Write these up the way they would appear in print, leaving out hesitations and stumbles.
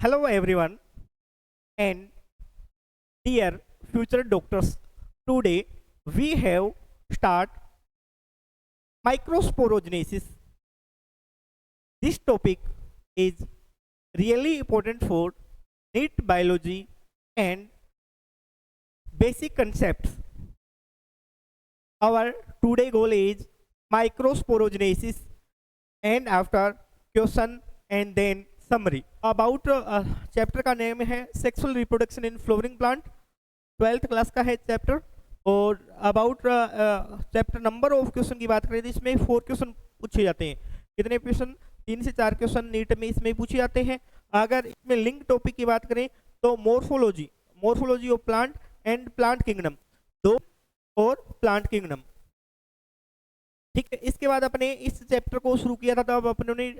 Hello everyone and dear future doctors. Today we have start microsporogenesis. This topic is really important for NEET biology and basic concepts. Our today goal is microsporogenesis and after question and then summary. About chapter का name है sexual reproduction in flowering plant, 12th class का है chapter. और about chapter number of question की बात करें तो इसमें 4 क्वेश्चन पूछे जाते हैं। कितने क्वेश्चन? 3 से 4 क्वेश्चन नीट में इसमें पूछे जाते हैं। अगर इसमें लिंक टॉपिक की बात करें तो morphology of plant and plant kingdom, 2 और प्लांट किंगडम। ठीक है, इसके बाद अपने इस चैप्टर को शुरू किया था तब अपने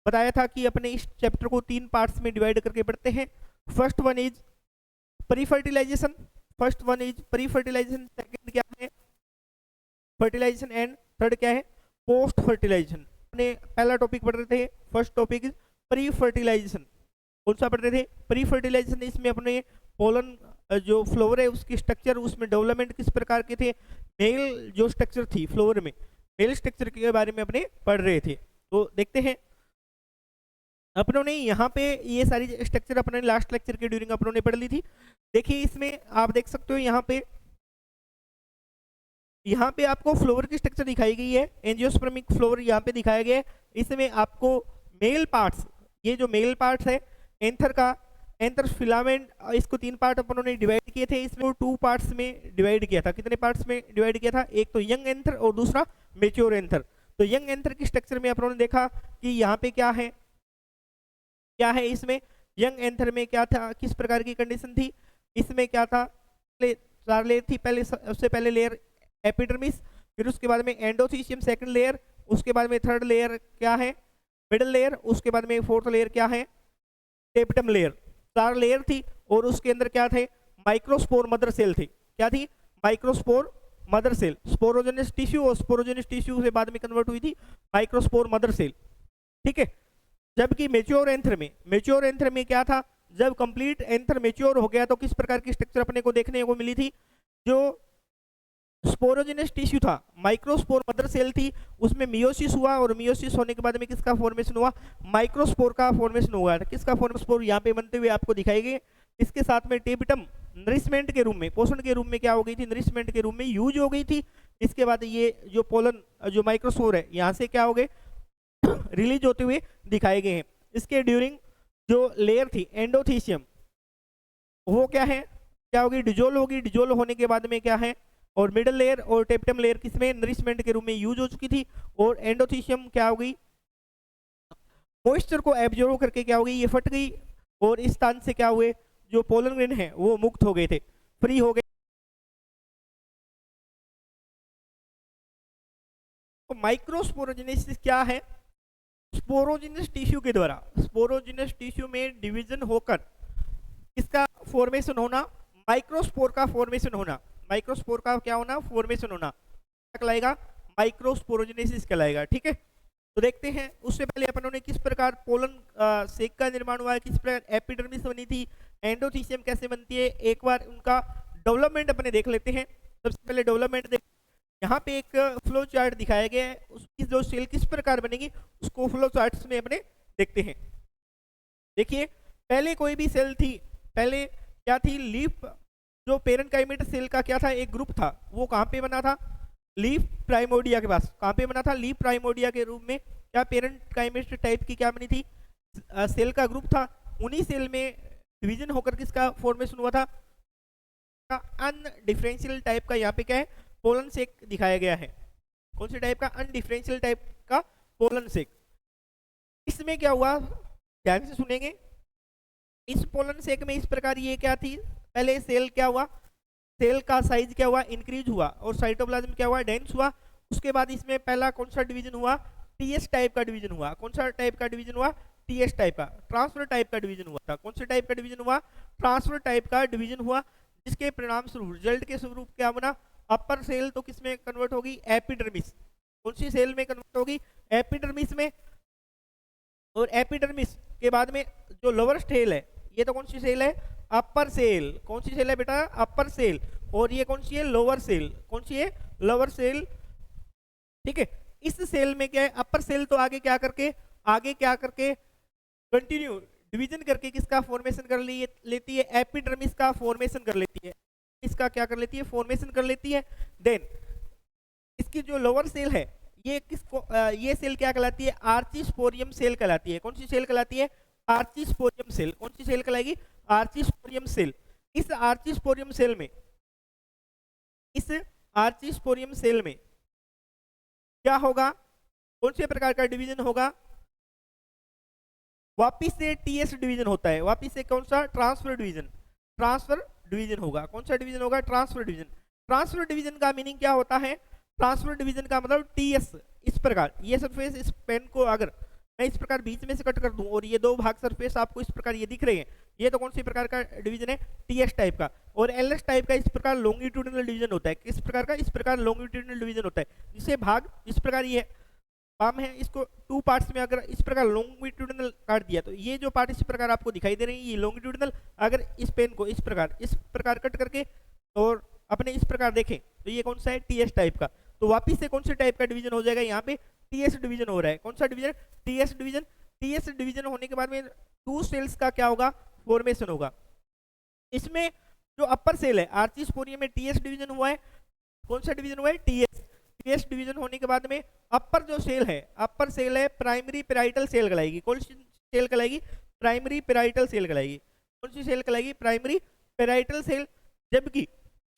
बताया था कि अपने इस चैप्टर को 3 पार्ट्स में डिवाइड करके पढ़ते हैं। First one is pre fertilisation, second क्या है फर्टिलाइजेशन एंड थर्ड क्या है पोस्ट फर्टिलाइजेशन। अपने पहला टॉपिक पढ़ रहे थे, first topic is pre fertilisation. कौन सा पढ़ रहे थे? Pre fertilisation. इसमें अपने पोलन जो फ्लावर है उसकी स्ट्रक्चर, उसमें डेवलपमेंट किस प्रकार के थे, मेल जो स्ट्रक्चर थी फ्लावर में, मेल स्ट्रक्चर के बारे में अपने पढ़ रहे थे। तो देखते हैं अपनों ने यहाँ पे ये सारी स्ट्रक्चर अपने लास्ट लेक्चर के ड्यूरिंग अपनों ने पढ़ ली थी। देखिए इसमें आप देख सकते हो यहाँ पे आपको फ्लावर की स्ट्रक्चर दिखाई गई है, एंजियोस्पर्मिक फ्लावर यहाँ पे दिखाया गया है। इसमें आपको मेल पार्ट्स, ये जो मेल पार्ट्स है एंथर फिलामेंट, इसको 3 पार्ट अपनों ने डिवाइड किए थे। इसमें 2 पार्ट्स में डिवाइड किया था। कितने पार्ट्स में डिवाइड किया था? एक तो यंग एंथर और दूसरा मेच्योर एंथर। तो यंग एंथर की स्ट्रक्चर में अपनों ने देखा कि यहाँ पे क्या है इसमें यंग एंथर में क्या था, किस प्रकार की कंडीशन थी। इसमें क्या था, 4 लेयर थी। सबसे पहले लेयर एपिडर्मिस, फिर उसके बाद में एंडोथीशियम सेकंड लेयर, उसके बाद में थर्ड लेयर क्या है मिडल लेयर, उसके बाद में फोर्थ लेयर क्या है टेपिटम लेयर। 4 लेयर थी और उसके अंदर क्या थे माइक्रोस्पोर मदर सेल थे। क्या थी? Microspore mother cell. Sporogenous tissue और स्पोरोजेनस टिश्यू से बाद में कन्वर्ट हुई थी माइक्रोस्पोर मदर सेल। ठीक है, जबकि मेच्योर एंथर में क्या था, जब कंप्लीट एंथर मेच्योर हो गया तो किस प्रकार की स्ट्रक्चर अपने को देखने को मिली थी। जो स्पोरोजेनस टिश्यू था, माइक्रोस्पोर मदर सेल थी, उसमें मियोसिस हुआ और मियोसिस होने के बाद में किसका फॉर्मेशन हुआ? माइक्रोस्पोर का फॉर्मेशन हुआ था। किसका फॉर्मेशन यहाँ पे बनते हुए आपको दिखाएंगे। इसके साथ में टेपिटम नरिशमेंट के रूप में, पोषण के रूप में क्या हो गई थी, नरिशमेंट के रूप में यूज हो गई थी। इसके बाद ये जो पोलन जो माइक्रोस्पोर है यहाँ से क्या हो गए रिलीज होते हुए दिखाए गए हैं। इसके ड्यूरिंग जो लेयर थी एंडोथीशियम, वो क्या होगी डिजोल्व होगी। डिजोल्व होने के बाद में क्या है, और मिडल लेयर और टेपिटम लेयर किसमें नरिशमेंट के रूप में यूज हो चुकी थी। और एंडोथीशियम क्या हो गई, मॉइस्चर को एब्जॉर्व करके क्या हो गई, ये फट गई और इस स्थान से क्या हुए, जो पोलन ग्रेन है वो मुक्त हो गए थे, फ्री हो गए। तो माइक्रोस्पोरोजेनेसिस क्या है? स्पोरोजिनस टिश्यू के द्वारा, स्पोरोजिनस टिश्यू में डिवीजन होकर इसका फॉर्मेशन होना, माइक्रोस्पोर का फॉर्मेशन होना, माइक्रोस्पोर का क्या होना, फॉर्मेशन होना, क्या कहलाएगा? माइक्रोस्पोरोजेनेसिस कहलाएगा। ठीक है, तो देखते हैं उससे पहले अपनों ने किस प्रकार पोलन सेक का निर्माण हुआ है, किस प्रकार एपिडर्मिस बनी थी, एंडोथीशियम कैसे बनती है, एक बार उनका डेवलपमेंट अपने देख लेते हैं। सबसे पहले डेवलपमेंट देख, यहाँ पे एक फ्लो चार्ट दिखाया गया है, उसकी जो सेल किस प्रकार बनेगी उसको फ्लो चार्ट्स में अपने देखते हैं। देखिए पहले कोई भी सेल थी, पहले क्या थी, लीफ, जो पेरेंट काइमेट सेल का क्या था, एक ग्रुप था, वो कहाँ पे बना था, लीफ प्राइमोडिया के पास। कहाँ पे बना था? लीफ प्राइमोडिया के रूप में क्या पेरेंट काइमेट टाइप की क्या बनी थी, सेल का ग्रुप था। उन्हीं सेल में डिवीजन होकर किसका फॉर्मेशन हुआ था, अनडिफरेंशियल टाइप का यहाँ पे क्या है पोलन सेक दिखाया गया है। कौन से टाइप का? अनडिफरेंशियल टाइप का पोलन सेक। इसमें क्या हुआ, ध्यान से सुनेंगे। इस पोलन सेक में इस प्रकार ये क्या थी, पहले सेल क्या हुआ, सेल का साइज क्या हुआ, इंक्रीज हुआ और साइटोप्लाज्म क्या हुआ, डेंस हुआ। उसके बाद इसमें पहला कौन सा डिवीजन हुआ, टीएस टाइप का डिवीजन हुआ। कौन सा टाइप का डिवीजन हुआ? टीएस टाइप का, ट्रांसफर टाइप का डिवीजन हुआ था। कौन से टाइप का डिवीजन हुआ? ट्रांसफर टाइप का डिवीजन हुआ, जिसके परिणाम स्वरूप रिजल्ट के स्वरूप क्या बना, अपर सेल तो किस में कन्वर्ट होगी, एपिडर्मिस। कौन सी सेल में कन्वर्ट होगी? एपिडर्मिस में। और एपिडर्मिस उसके बाद में जो लोअर सेल है, ये तो कौन सी सेल है, अपर सेल। कौन सी सेल है बेटा, अपर सेल। और ये कौन सी है, लोअर सेल। कौन सी है, लोअर सेल। ठीक है, इस सेल में क्या है, अपर सेल तो आगे क्या करके कंटिन्यू डिवीजन करके किसका फॉर्मेशन कर लेती है, एपिडर्मिस का फॉर्मेशन कर लेती है। इसका क्या कर लेती है, फॉर्मेशन कर लेती है। देन इसकी जो लोअर सेल है, ये किसको ये सेल क्या कहलाती है, आर्चिस्पोरियम सेल कहलाती है। कौन सी सेल कहलाती है, आर्चिस्पोरियम सेल। कौन सी सेल कहलाएगी, आर्चिस्पोरियम सेल। इस आर्चिस्पोरियम सेल में, इस आर्चिस्पोरियम सेल में क्या होगा, कौन से प्रकार का डिवीजन होगा, वापिस से टीएस डिवीजन होता है। वापिस से कौन सा, ट्रांसफर डिवीजन। ट्रांसफर डिवीजन होगा। कौन सा डिवीजन होगा, ट्रांसफर डिवीजन। ट्रांसफर डिवीजन का मीनिंग क्या होता है, ट्रांसफर डिवीजन का मतलब टीएस। इस प्रकार ये सरफेस, इस पेन को अगर मैं इस प्रकार बीच में से कट कर दूं और ये दो भाग सरफेस आपको इस प्रकार ये दिख रहे हैं, ये तो कौन सी प्रकार का डिवीजन है, टीएस टाइप का। और एलएस टाइप का इस प्रकार लॉन्गिट्यूडिनल डिवीजन होता है। किस प्रकार का, इस प्रकार लॉन्गिट्यूडिनल डिवीजन होता है, जिसे भाग इस प्रकार ये पाम है, इसको टू पार्ट्स में अगर इस प्रकार लॉन्गिट्यूडिनल काट दिया तो ये जो पार्ट इस प्रकार आपको दिखाई दे रहे हैं, ये लॉन्गिट्यूडिनल। अगर इस पेन को इस प्रकार कट करके और अपने इस प्रकार देखें तो ये कौन सा है, टीएस टाइप का। तो वापिस से कौन से टाइप का डिवीजन हो जाएगा, यहाँ पे टीएस डिवीजन हो रहा है। कौन सा division, TS division. TS division होने के बाद में टू सेल्स का क्या होगा, फॉर्मेशन होगा। इसमें जो अपर सेल है, आर्चिस्पोरियम में टीएस डिवीजन हुआ है। कौन सा डिवीजन हुआ है, टीएस। टीएस डिवीजन होने के बाद में अपर जो सेल है, अपर सेल है प्राइमरी पेराइटल सेल कहलाएगी। कौन सी सेल कहलाएगी, प्राइमरी पेराइटल सेल कहलाएगी। कौन सी सेल कहलाएगी, प्राइमरी पेराइटल सेल। जबकि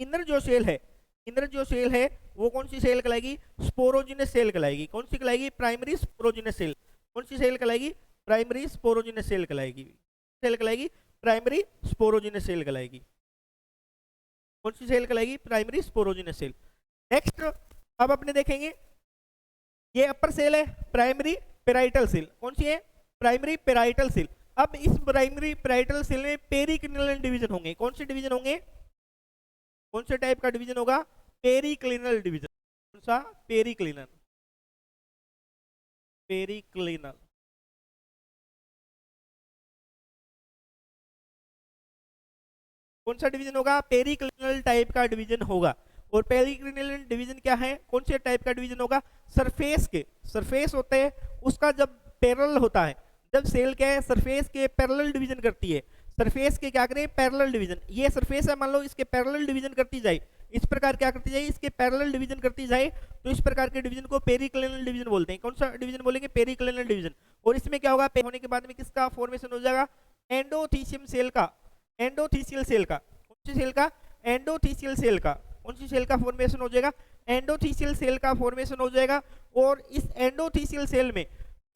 इनर जो सेल है, इनर जो सेल है वो कौन सी सेल कहलाएगी, स्पोरोजिनस सेल कहलाएगी। कौन सी कहलाएगी, प्राइमरी स्पोरोजिनस सेल। कौन सी सेल कहलाएगी, प्राइमरी स्पोरोजिनस सेल कहलाएगी। सेल कहलाएगी प्राइमरी स्पोरोजिनस सेल कहलाएगी। कौन सी सेल कहलाएगी, प्राइमरी स्पोरोजिनस सेल। नेक्स्ट अब अपने देखेंगे, ये अपर सेल है प्राइमरी पेराइटल सेल। कौन सी है, प्राइमरी पेराइटल सेल। अब इस प्राइमरी पेराइटल सेल में पेरिक्लिनल डिवीजन होंगे। कौन से डिवीजन होंगे, कौन से टाइप का डिवीजन होगा, पेरिक्लिनल डिवीजन। कौन सा, पेरिक्लिनल। पेरिक्लिनल। कौन सा डिवीजन होगा, पेरिक्लिनल टाइप का डिवीजन होगा। और पेरिक्लिनल डिवीजन क्या है, कौन से टाइप का डिवीजन होगा, सरफेस के, सरफेस होते हैं उसका जब पैरेलल होता है, जब सेल क्या है, सरफेस के पैरेलल डिवीजन करती है। सरफेस के क्या करें, पैरेलल डिवीजन। ये सरफेस है, मान लो इसके पैरेलल डिवीजन करती जाए, इस प्रकार क्या करती जाए, इसके पैरेलल डिवीजन करती जाए, तो इस प्रकार के डिवीजन को पेरिक्लिनल डिवीजन बोलते हैं। कौन सा डिवीजन बोलेंगे, पेरिक्लिनल डिवीजन। और इसमें क्या होगा, होने के बाद में किसका फॉर्मेशन हो जाएगा, एंडोथीसियम सेल का, एंडोथीसियल सेल का। कौन सी सेल का, एंडोथीसियल सेल का। कौन सी सेल का फॉर्मेशन हो जाएगा, एंडोथीसियल सेल का फॉर्मेशन हो जाएगा। और इस एंडोथीसियल सेल में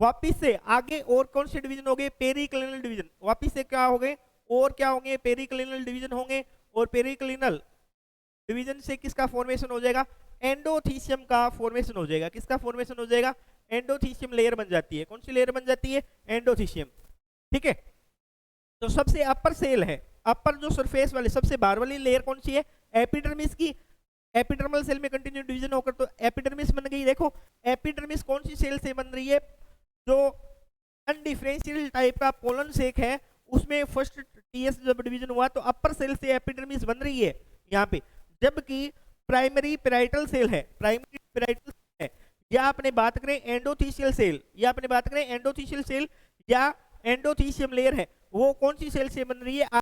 वापिस से आगे और कौन से डिवीजन हो गए, पेरिक्लिनल डिवीजन। वापिस से क्या हो गए, और क्या होंगे, पेरिक्लिनल डिवीजन होंगे। और पेरिक्लिनल डिवीजन से किसका फॉर्मेशन हो जाएगा, एंडोथीसियम का फॉर्मेशन हो जाएगा। किसका फॉर्मेशन हो जाएगा, एंडोथीसियम लेयर बन जाती है। कौन सी लेयर बन जाती है, एंडोथीसियम। ठीक है, तो सबसे अपर सेल है, अपर जो सरफेस वाले सबसे बाहर वाली लेयर कौन सी है, एपिडर्मिस की। एपिडर्मल सेल में कंटिन्यू डिवीजन होकर तो एपिडर्मिस बन गई। देखो एपिडर्मिस कौन सी सेल से बन रही है, जो अनडिफरेंशियल टाइप का पोलन सेक है, उसमें फर्स्ट टीएस जब डिवीजन हुआ तो अपर सेल से एपिडर्मिस बन रही है यहाँ पे। जबकि प्राइमरी पेराइटल सेल है, प्राइमरी पेराइटल है, या आपने बात करें एंडोथीसियल सेल, या आपने बात करें एंडोथीसियल सेल या एंडोथीसियम लेयर है, वो कौन सी सेल से बन रही है,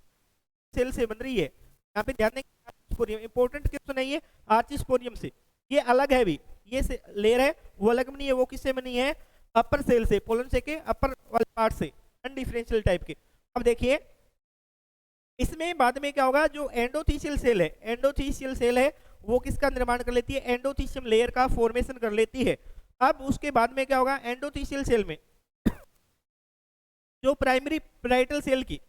सेल से बन रही है। यहाँ पे ध्यान दें, आर्चिस्पोरियम इंपॉर्टेंट क्वेश्चन है ये, आर्चिस्पोरियम से। ये अलग है भी, ये लेयर है वो अलग बनी है, वो किससे बनी है, अपर सेल से, पोलन से के अपर वाले पार्ट से, अनडिफरेंशियल टाइप के। अब देखिए इसमें बाद में क्या होगा, जो एंडोथीसियल सेल है, एंडोथीसियल सेल है वो किसका निर्माण कर लेती है, एंडोथीसियम लेयर का फॉर्मेशन कर लेती है। अब उसके बाद में क्या होगा, एंडोथीसियल सेल में जो प्राइमरी पेराइटल सेल की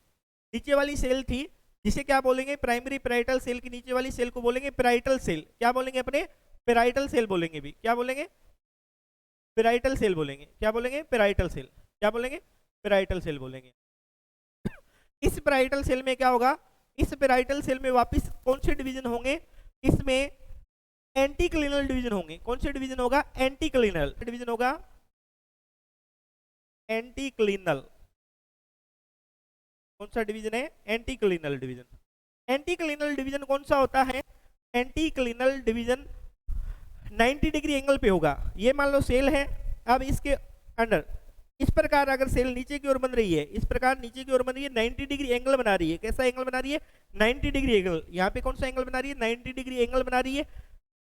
नीचे वाली सेल थी, जिसे क्या बोलेंगे, प्राइमरी पेराइटल सेल की नीचे वाली सेल को बोलेंगे पेराइटल सेल। क्या बोलेंगे अपने, पेराइटल सेल बोलेंगे भी। क्या बोलेंगे, पेराइटल सेल बोलेंगे। क्या बोलेंगे, पेराइटल सेल। क्या बोलेंगे, पेराइटल सेल बोलेंगे। इस पेराइटल सेल में क्या होगा, इस पेराइटल सेल में वापस कौन से डिवीजन होंगे, इसमें एंटीक्लिनल डिवीजन होंगे। कौन से डिवीजन होगा, एंटीक्लिनल डिवीजन होगा, एंटीक्लिनल। कौन सा डिवीजन है? एंटीक्लिनल डिवीजन। एंटीक्लिनल डिवीजन कौन सा होता है? एंटीक्लिनल डिवीजन 90 डिग्री एंगल पे होगा। ये मान लो सेल है, अब इसके अंडर इस प्रकार अगर सेल नीचे की ओर बन रही है, इस प्रकार नीचे की ओर बन रही है, 90 डिग्री एंगल बना रही है। कैसा एंगल बना रही है? 90 डिग्री एंगल। यहाँ पे कौन सा एंगल बना रही है? 90 डिग्री एंगल बना रही है।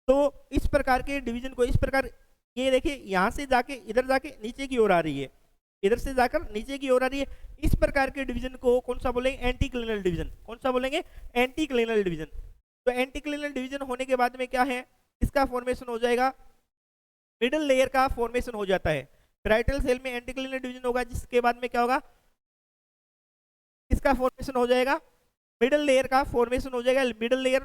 तो इस प्रकार के डिवीजन को इस प्रकार, ये देखिए यहाँ से जाके इधर जाके नीचे की ओर आ रही है, इधर से जाकर नीचे की ओर आ रही है। इस प्रकार के डिवीजन को कौन सा बोलेंगे? एंटीक्लिनल डिवीजन। कौन सा बोलेंगे? एंटीक्लिनल डिवीजन। तो एंटीक्लिनल डिवीजन होने के बाद में क्या है? इसका फॉर्मेशन हो जाएगा, मिडल लेयर का फॉर्मेशन हो जाता है। पैराइटल सेल में एंटीक्लिनल डिवीजन होगा, जिसके बाद में क्या होगा? इसका फॉर्मेशन हो जाएगा, मिडल लेयर का फॉर्मेशन हो जाएगा। मिडल लेयर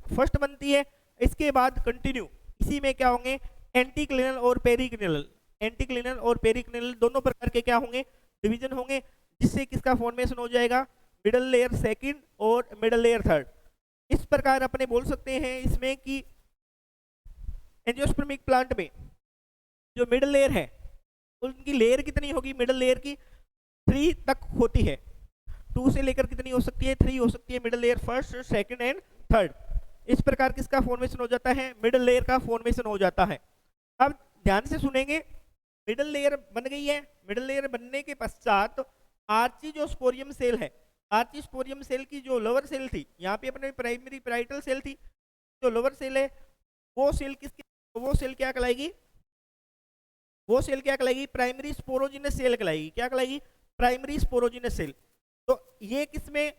फर्स्ट बनती है, इसके बाद कंटिन्यू इसी में क्या होंगे? एंटीक्लिनल और पेरिक्लिनल। एंटीक्लिनल और पेरिक्लिनल दोनों प्रकार के क्या होंगे? डिवीजन होंगे, जिससे किसका फॉर्मेशन हो जाएगा? मिडल लेयर सेकंड और मिडल लेयर थर्ड। इस प्रकार अपने बोल सकते हैं इसमें कि एंजियोस्पर्मिक प्लांट में जो मिडल लेयर है, उनकी लेयर कितनी होगी? मिडल लेयर की 3 तक होती है। 2 से लेकर कितनी हो सकती है? 3 हो सकती है middle layer, first, second and third. इस प्रकार किसका फॉर्मेशन हो जाता है? मिडल लेयर का फॉर्मेशन हो जाता है। अब ध्यान से सुनेंगे, मिडल लेयर बन गई है। मिडल लेयर बनने के पश्चात आर्चियोस्पोरियम सेल है, आर्चियोस्पोरियम सेल की जो लोअर सेल थी, यहाँ पे अपने प्राइमरी पैराइटल सेल थी, जो लोअर सेल है वो सेल किसकी? वो सेल क्या कहलाएगी? वो सेल क्या कहलाएगी? प्राइमरी स्पोरोजिनस सेल कहलाएगी। क्या कहलाएगी? Primary sporogenous cell. तो ये किसमें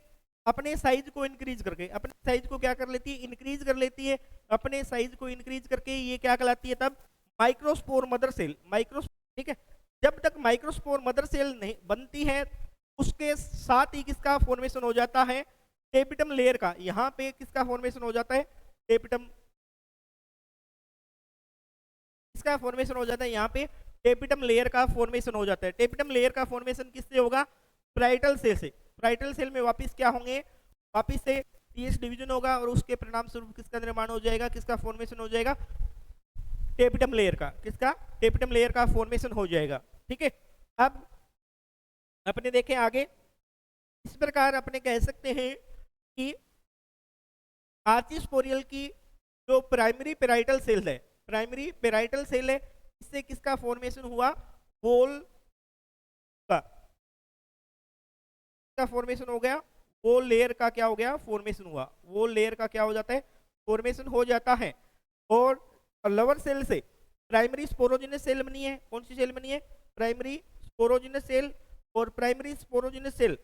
अपने साइज को इंक्रीज करके, अपने साइज को क्या कर लेती है? इंक्रीज कर लेती है। अपने साइज को इंक्रीज करके ये क्या कहलाती है तब? Microspore mother cell. ठीक है, जब तक माइक्रोस्पोर मदर सेल नहीं बनती है, उसके साथ ही किसका फॉर्मेशन हो जाता है? टेपिटम लेयर का। यहाँ पे किसका फॉर्मेशन हो जाता है? टेपिटम, इसका फॉर्मेशन हो जाता है यहाँ पे, टेपिटम लेयर का फॉर्मेशन हो जाता है। टेपिटम लेयर का फॉर्मेशन किससे होगा? पैराइटल सेल से। पैराइटल सेल में वापस क्या होंगे? वापस से पीएच डिवीजन होगा और उसके परिणाम स्वरूप किसका निर्माण हो जाएगा? किसका फॉर्मेशन हो जाएगा? टेपिटम लेयर का। किसका? टेपिटम लेयर का फॉर्मेशन हो जाएगा। ठीक है, अब अपने देखें आगे। इस प्रकार अपने कह सकते हैं कि आर्चियोस्पोरियल की जो प्राइमरी पैराइटल सेल है, प्राइमरी पैराइटल सेल है, इससे किसका फॉर्मेशन हुआ? वोल का फॉर्मेशन हो गया। वोल लेयर का क्या हो गया? फॉर्मेशन हुआ। वोल लेयर का क्या हो जाता है? फॉर्मेशन हो जाता है। और लोअर सेल से प्राइमरी स्पोरोजिनस सेल बनी है। कौन सी सेल बनी है? Primary sporogenous cell. और प्राइमरी स्पोरोजिनस सेल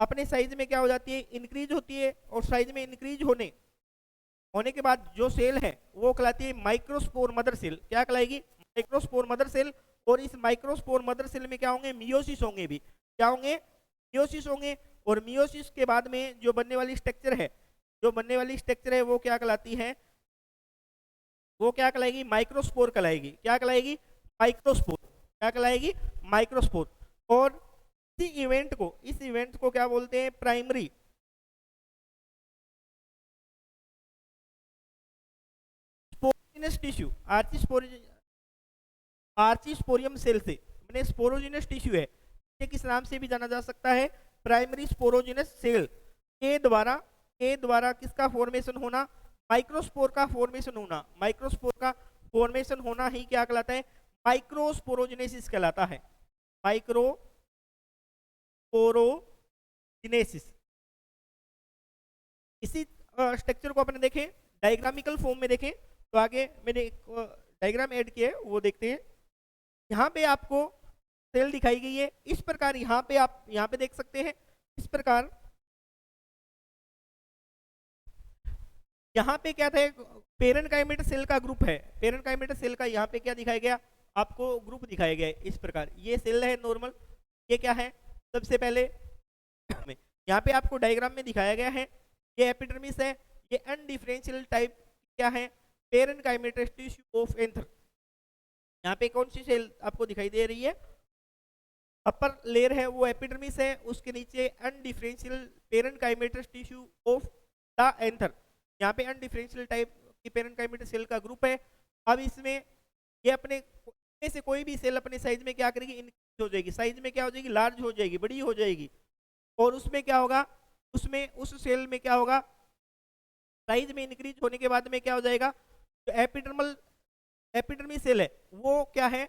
अपने साइज में क्या हो जाती है? इंक्रीज होती है। और साइज में इंक्रीज होने के बाद जो सेल है वो कहलाती है माइक्रोस्पोर मदर सेल। क्या कहलाएगी? Microspore mother cell. और इस माइक्रोस्पोर मदर सेल में क्या होंगे? मियोसिस होंगे भी। क्या होंगे? मियोसिस होंगे। और मियोसिस के बाद में जो बनने वाली स्ट्रक्चर है, जो बनने वाली स्ट्रक्चर है वो क्या कहलाती है? वो क्या कहलाएगी? माइक्रोस्पोर कहलाएगी। क्या कहलाएगी? माइक्रोस्पोर। क्या कहलाएगी? माइक्रोस्पोर। और इस इवेंट को क्या बोलते हैं? Primary sporogenous tissue. Archesporium cell से मैंने स्पोरोजिनस टिश्यू है, ये किस नाम से भी जाना जा सकता है? प्राइमरी स्पोरोजिनस सेल के द्वारा किसका फॉर्मेशन होना? माइक्रोस्पोर का फॉर्मेशन होना। माइक्रोस्पोर का फॉर्मेशन होना ही क्या कहलाता है? माइक्रोस्पोरोजिनेसिस कहलाता है। माइक्रोस्पोरोजिनेसिस। इसी स्ट्रक्चर को अपने देखें डायग्रामिकल फॉर्म में देखें, तो आगे मैंने एक डायग्राम ऐड किया है, वो देखते हैं। यहाँ पे आपको सेल दिखाई गई है। इस प्रकार यहाँ पे आप यहाँ पे देख सकते हैं, इस प्रकार यहाँ पे क्या था? पेरेनकाइमेटा सेल का ग्रुप है। पेरेनकाइमेटा सेल का यहाँ पे क्या दिखाया गया? आपको ग्रुप दिखाया गया है इस प्रकार। ये सेल है नॉर्मल। ये क्या है? सबसे पहले यहाँ पे आपको डायग्राम में दिखाया गया है, ये एपिडर्मिस है। ये अनडिफरेंशियल टाइप क्या है? Parenchymatous tissue of anther. यहाँ पे कौन सी सेल आपको दिखाई दे रही है? अपर लेयर है वो एपिडर्मिस है, उसके नीचे undifferential parenchymatous tissue of the anther. यहाँ पे अनडिफरेंशियल टाइप की पेरेनकाइमेटस सेल का ग्रुप है। अब इसमें ये अपने में से कोई भी सेल अपने साइज में क्या करेगी? इंक्रीज हो जाएगी। साइज में क्या हो जाएगी? लार्ज हो जाएगी, बड़ी हो जाएगी। और उसमें क्या होगा, उसमें उस सेल में क्या होगा, साइज में इंक्रीज होने के बाद में क्या हो जाएगा, जो एपिडर्मिस सेल है वो क्या है,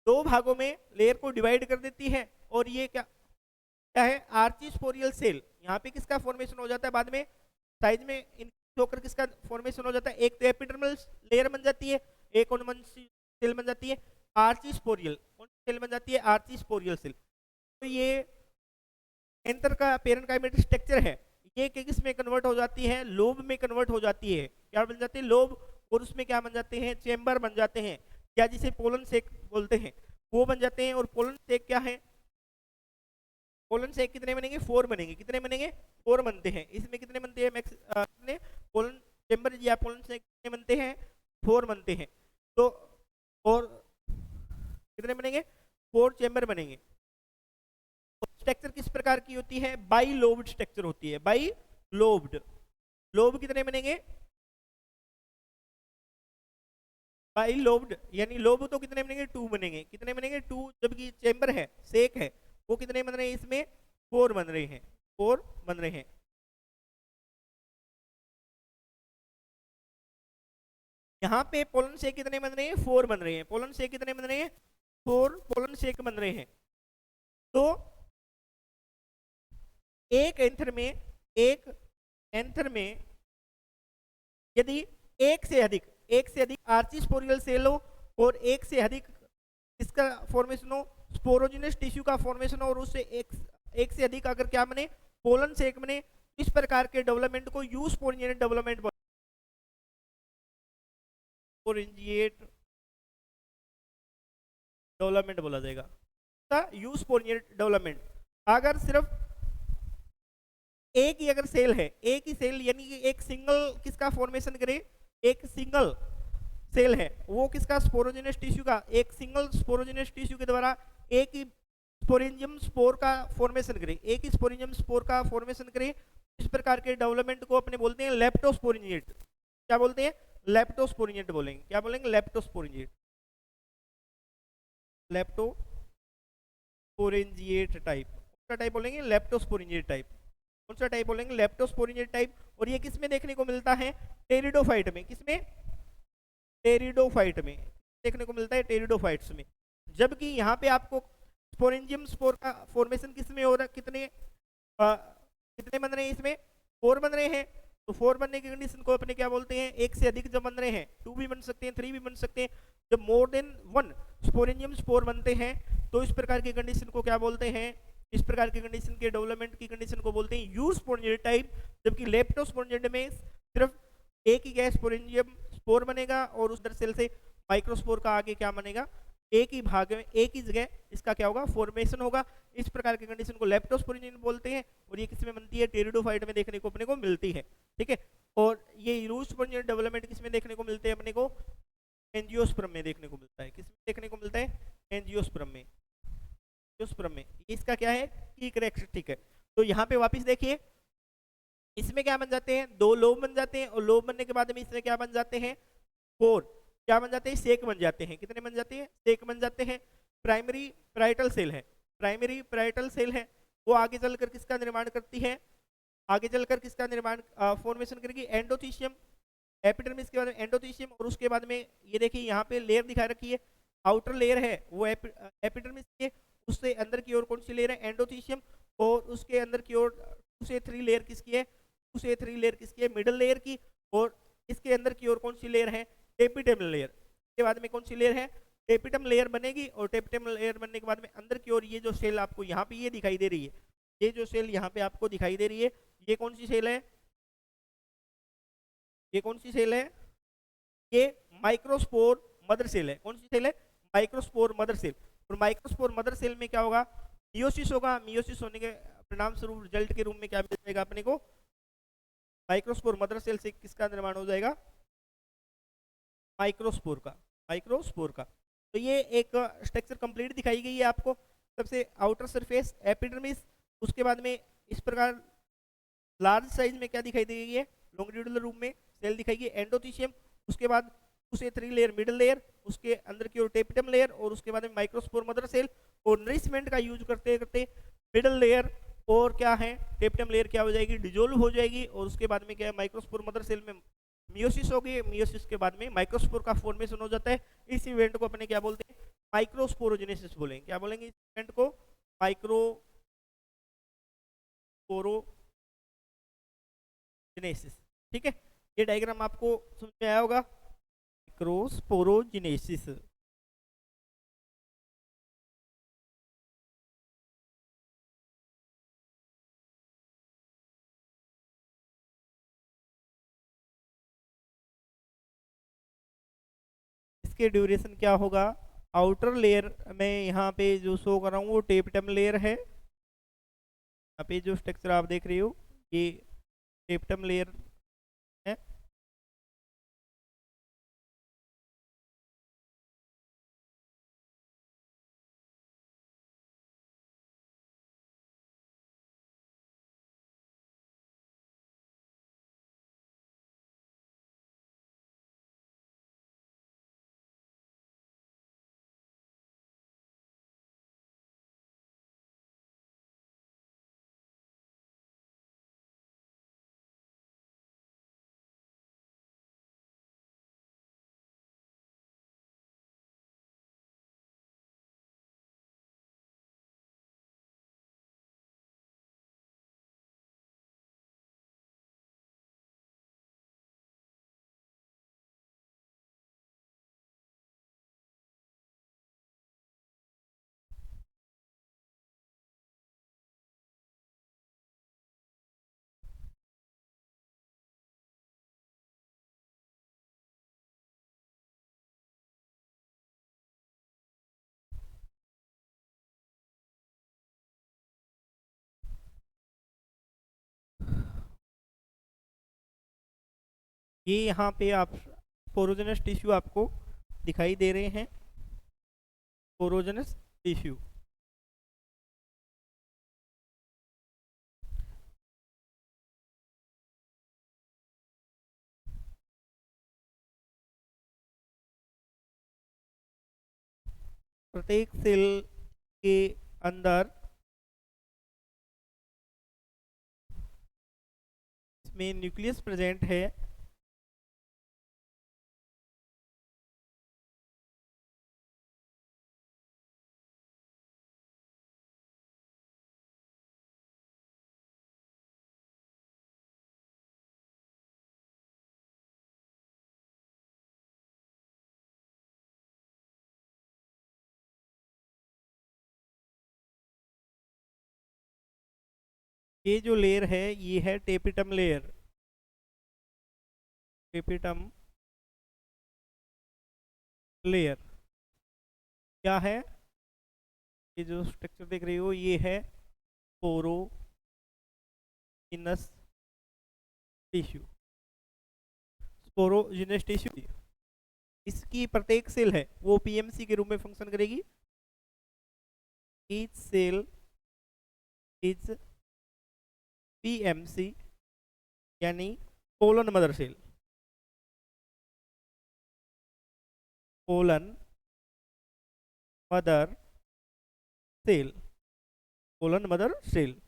दो भागों में लेयर को डिवाइड कर देती है। और ये क्या क्या है, आर्चिस्पोरियल सेल। यहाँ पे किसका फॉर्मेशन हो जाता है बाद में, साइज में इंक्रीज होकर किसका फॉर्मेशन हो जाता है, एक तो एपिडर्मल लेयर बन जाती है, एक कौन सी सेल बन जाती है, आर्चिस्पोरियल। कौन सी सेल बन जाती है, आर्चिस्पोरियल सेल। तो ये एंथर का पेरेन्काइमेटिक स्ट्रक्चर है, ये किस में कन्वर्ट हो जाती है, लोब में कन्वर्ट हो जाती है। क्या बन जाती है, लोब। और उसमें क्या बन जाते हैं, चेम्बर बन जाते हैं, या जिसे पोलन सेक बोलते हैं वो बन जाते हैं। और पोलन सेक क्या है, पोलन सेक कितने बनेंगे, 4 बनेंगे। कितने बनेंगे, 4 बनते हैं। इसमें कितने बनते हैं, मैक्स कितने पोलन चेम्बर या पोलन सेक कितने बनते हैं, 4 बनते हैं। तो और कितने बनेंगे, 4 चेम्बर बनेंगे। स्ट्रक्चर किस प्रकार की होती है, बाई लोब्ड स्ट्रक्चर होती है, बाई लोब्ड। लोब कितने बनेंगे, बाई लोब्ड, यानी लोब तो कितने बनेंगे, 2 बनेंगे। कितने बनेंगे, 2। जबकि चेम्बर है, सेक है, वो कितने बन रहे हैं, इसमें 4 बन रहे हैं, 4 बन रहे हैं। यहाँ पे पोलन शेक कितने बन रहे हैं, 4 बन रहे हैं। पोलन शेक कितने बन रहे हैं, 4 पोलन शेक बन रहे हैं। तो एक एंथर में यदि एक से अधिक आर्चिस्पोरियल सेल हो और एक से अधिक इसका फॉर्मेशन हो, स्पोरोजिनस टिश्यू का फॉर्मेशन हो, और उससे एक से अधिक अगर क्या बने, पोलन शेक बने, इस प्रकार के डेवलपमेंट को यूस्पोरियन डेवलपमेंट बोला जाएगा। यूस्पोरियन डेवलपमेंट। अगर सिर्फ एक ही अगर सेल है, एक ही सेल यानी कि एक सिंगल किसका फॉर्मेशन करे, एक सिंगल सेल है वो किसका, स्पोरोजिनस टिश्यू का, एक सिंगल स्पोरोजिनस टिश्यू के द्वारा एक ही स्पोरेंजियम स्पोर का फॉर्मेशन करे, एक ही स्पोरेंजियम स्पोर का फॉर्मेशन करे, इस प्रकार के डेवलपमेंट को अपने बोलते हैं लेप्टोस्पोरेंजिएट। क्या बोलते हैं, लेप्टोस्पोरेंजिएट बोलेंगे। क्या बोलेंगे, लेप्टोस्पोरेंजिएट, लेप्टोस्पोरेंजिएट टाइप। कौन सा टाइप बोलेंगे, लेप्टोस्पोरेंजिएट टाइप। कौन सा टाइप बोलेंगे, लेप्टोस्पोरेंजिएट टाइप। और ये किसमें देखने को मिलता है, टेरिडोफाइट में। किसमें, टेरिडोफाइट में देखने को मिलता है, टेरिडोफाइट्स में। जबकि यहाँ पे आपको स्पोरेंजियम स्पोर का फॉर्मेशन किसमें हो रहा है, कितने बन रहे हैं, इसमें 4 बन रहे हैं। तो 4 बनने की कंडीशन को अपने क्या बोलते हैं, एक से अधिक जब बन रहे हैं, 2 भी बन सकते हैं, 3 भी बन सकते हैं। जब मोर देन 1 स्पोरेंजियम स्पोर बनते हैं तो इस प्रकार की कंडीशन को क्या बोलते हैं, इस प्रकार की कंडीशन के डेवलपमेंट की कंडीशन को बोलते हैं यूस्पोरेंजिएट टाइप। जबकि लेप्टोस्पोरेंजिएट में सिर्फ एक ही गैस स्पोरेंजियम स्पोर बनेगा और उस सेल से माइक्रोस्पोर का आगे क्या बनेगा, एक ही भाग में एक ही जगह इसका क्या होगा, फॉर्मेशन होगा। इस प्रकार की कंडीशन को लेप्टोस्पोरेंजिएट बोलते हैं। और ये किसमें बनती है, टेरिडोफाइट में देखने को अपने को मिलती है। ठीक है। और ये यूस्पोरेंजिएट डेवलपमेंट किसमें देखने को मिलते हैं, अपने को एंजियोस्पर्म में देखने को मिलता है। किसमें देखने को मिलता है, एंजियोस्पर्म में। एंजियोस्पर्म में इसका क्या है, की कैरेक्टरिस्टिक है। तो यहाँ पे वापस देखिए, इसमें क्या बन जाते हैं, 2 लोब बन जाते हैं, और लोब बनने के बाद में इसमें क्या बन जाते हैं, 4 क्या बन जाते हैं, सेक बन जाते हैं। कितने बन जाते हैं, सेक बन जाते हैं। प्राइमरी पैराइटल सेल है, प्राइमरी पैराइटल सेल है, वो आगे चलकर किसका निर्माण करती है, आगे चलकर किसका निर्माण फॉर्मेशन करेगी, एंडोथीशियम। एपिडर्मिस के बाद में एंडोथीशियम, और उसके बाद में ये देखिए यहाँ पे लेयर दिखा रखी है, आउटर लेयर है वो एपिडर्मिस की, उससे अंदर की ओर कौन सी लेयर है, एंडोथीशियम। और उसके अंदर की ओर 2 से 3 लेयर किसकी है, 2 से 3 लेयर किसकी है, मिडल लेयर की। और इसके अंदर की ओर कौन सी लेयर है, टेपिटम लेयर। के बाद में कौन सी लेयर है, टेपिटम लेयर बनेगी। और टेपिटम लेयर बनने के बाद में अंदर की ओर ये जो सेल आपको यहाँ पे ये दिखाई दे रही है, ये जो सेल यहाँ पे आपको दिखाई दे रही है, ये कौन सी सेल है, ये कौन सी सेल है, ये माइक्रोस्पोर मदर सेल है। कौन सी सेल है, माइक्रोस्पोर मदर सेल। और माइक्रोस्पोर मदर सेल में क्या होगा, मियोसिस होगा। मियोसिस होने के परिणाम स्वरूप रिजल्ट के रूप में क्या मिल जाएगा अपने को, माइक्रोस्पोर मदर सेल से किसका निर्माण हो जाएगा, माइक्रोस्पोर का, माइक्रोस्पोर का। तो ये एक स्ट्रक्चर कंप्लीट दिखाई गई है आपको। सबसे आउटर सरफेस एपिडर्मिस, उसके बाद में इस प्रकार लार्ज साइज में क्या दिखाई दे गई है, लॉन्गिट्यूडनल रूप में सेल दिखाई गई एंडोथीशियम। उसके बाद उसे 3 लेयर मिडिल लेयर, उसके अंदर की ओर टेपिटम लेयर, और उसके बाद में माइक्रोस्पोर मदर सेल, और नरिशमेंट का यूज करते करते मिडिल लेयर और क्या है टेपिटम लेयर क्या हो जाएगी, डिजोल्व हो जाएगी, और उसके बाद में क्या है माइक्रोस्पोर मदर सेल में मियोसिस होगी, मियोसिस के बाद में माइक्रोस्पोर का फॉर्मेशन हो जाता है। इस इवेंट को अपने क्या बोलते हैं, माइक्रोस्पोरोजेनेसिस बोलेंगे। क्या बोलेंगे इस इवेंट को, माइक्रोस्पोरोजेनेसिस। ठीक है, ये डायग्राम आपको समझ में आया होगा, माइक्रोस्पोरोजेनेसिस। इसके ड्यूरेशन क्या होगा, आउटर लेयर में यहाँ पे जो शो कर रहा हूँ वो टेपिटम लेयर है। यहाँ पे जो स्ट्रक्चर आप देख रहे हो ये टेपिटम लेयर है। ये यहाँ पे आप पोरोजेनस टिश्यू आपको दिखाई दे रहे हैं, पोरोजेनस टिश्यू। प्रत्येक सेल के अंदर इसमें न्यूक्लियस प्रेजेंट है। ये जो लेयर है ये है टेपिटम लेयर, टेपिटम लेयर क्या है, ये जो स्ट्रक्चर देख रहे हो ये है पोरोजिनस टिश्यू, स्पोरोजिनस टिश्यू। इसकी प्रत्येक सेल है वो पीएमसी के रूप में फंक्शन करेगी। ईच सेल इज पीएमसी यानी pollen mother cell, pollen mother cell, pollen mother cell.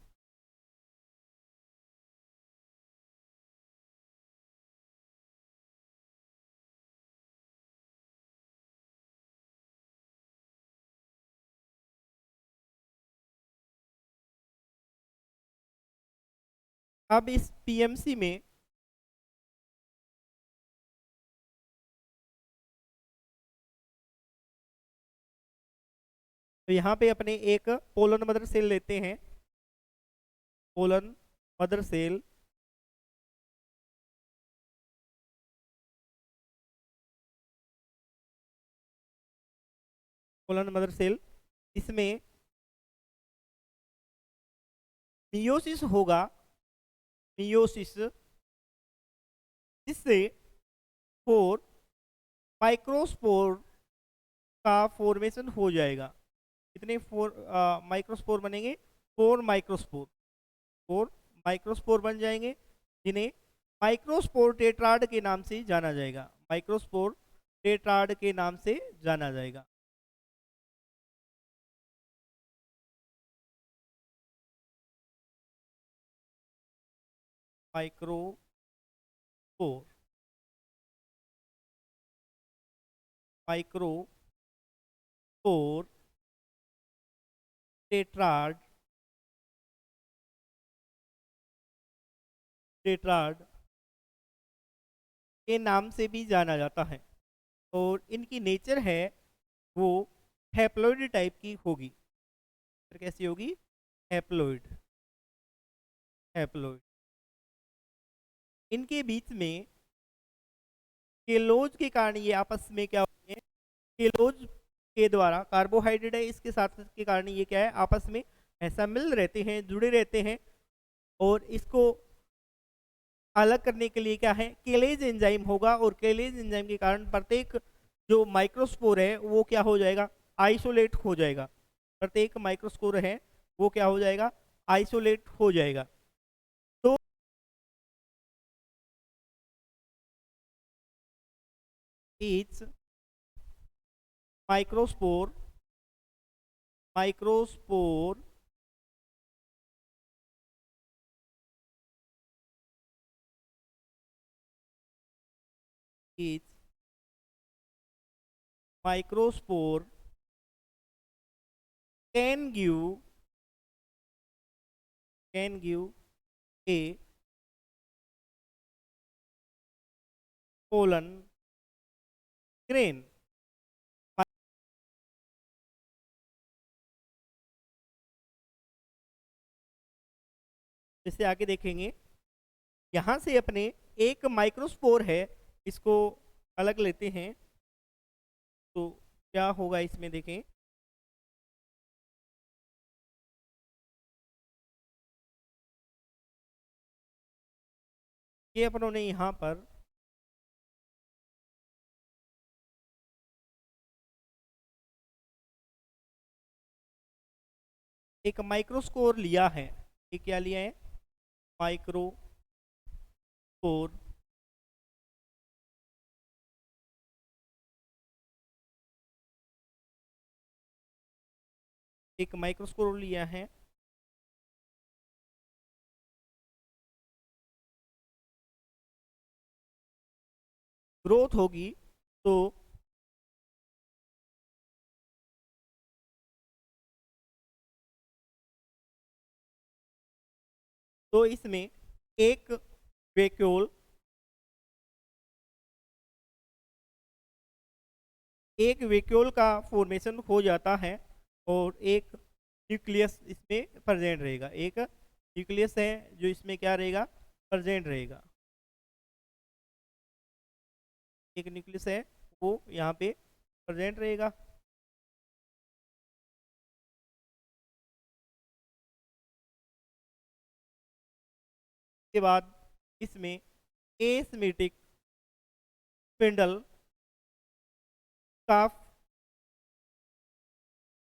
अब इस पीएमसी में तो यहाँ पे अपने एक कोलन मदर सेल लेते हैं, pollen mother cell, pollen mother cell, इसमें मियोसिस होगा, मियोसिस, जिससे 4 माइक्रोस्पोर का फॉर्मेशन हो जाएगा। कितने 4 माइक्रोस्पोर बनेंगे, 4 माइक्रोस्पोर, 4 माइक्रोस्पोर बन जाएंगे, जिन्हें माइक्रोस्पोर टेट्राड के नाम से जाना जाएगा, माइक्रोस्पोर टेट्राड के नाम से जाना जाएगा। माइक्रोस्पोर, माइक्रोस्पोर टेट्राड, टेट्राड के नाम से भी जाना जाता है। और इनकी नेचर है वो हैप्लॉइड टाइप की होगी। फिर कैसी होगी? Haploid, haploid. इनके बीच में केलोज के कारण ये आपस में क्या होते हैं? केलोज के द्वारा, कार्बोहाइड्रेट है इसके साथ के कारण ये क्या है, आपस में ऐसा मिल रहते हैं, जुड़े रहते हैं। और इसको अलग करने के लिए क्या है, केलेज एंजाइम होगा। और केलेज एंजाइम के कारण प्रत्येक जो माइक्रोस्पोर है वो क्या हो जाएगा? आइसोलेट हो जाएगा। प्रत्येक माइक्रोस्पोर है वो क्या हो जाएगा? आइसोलेट हो जाएगा। तो each microspore, microspore each microspore can give a pollen grain। जैसे आगे देखेंगे, यहाँ से अपने एक माइक्रोस्पोर है, इसको अलग लेते हैं तो क्या होगा इसमें देखें। ये अपनों ने यहाँ पर एक माइक्रोस्कोर लिया है। ये क्या लिया है? माइक्रोस्कोर। एक माइक्रोस्कोर लिया है। ग्रोथ होगी तो इसमें एक वैक्यूल, एक वैक्यूल का फॉर्मेशन हो जाता है और एक न्यूक्लियस इसमें प्रेजेंट रहेगा। एक न्यूक्लियस है जो इसमें क्या रहेगा? प्रेजेंट रहेगा। एक न्यूक्लियस है वो यहाँ पे प्रेजेंट रहेगा। के बाद इसमें एसिमेट्रिक स्पिंडल का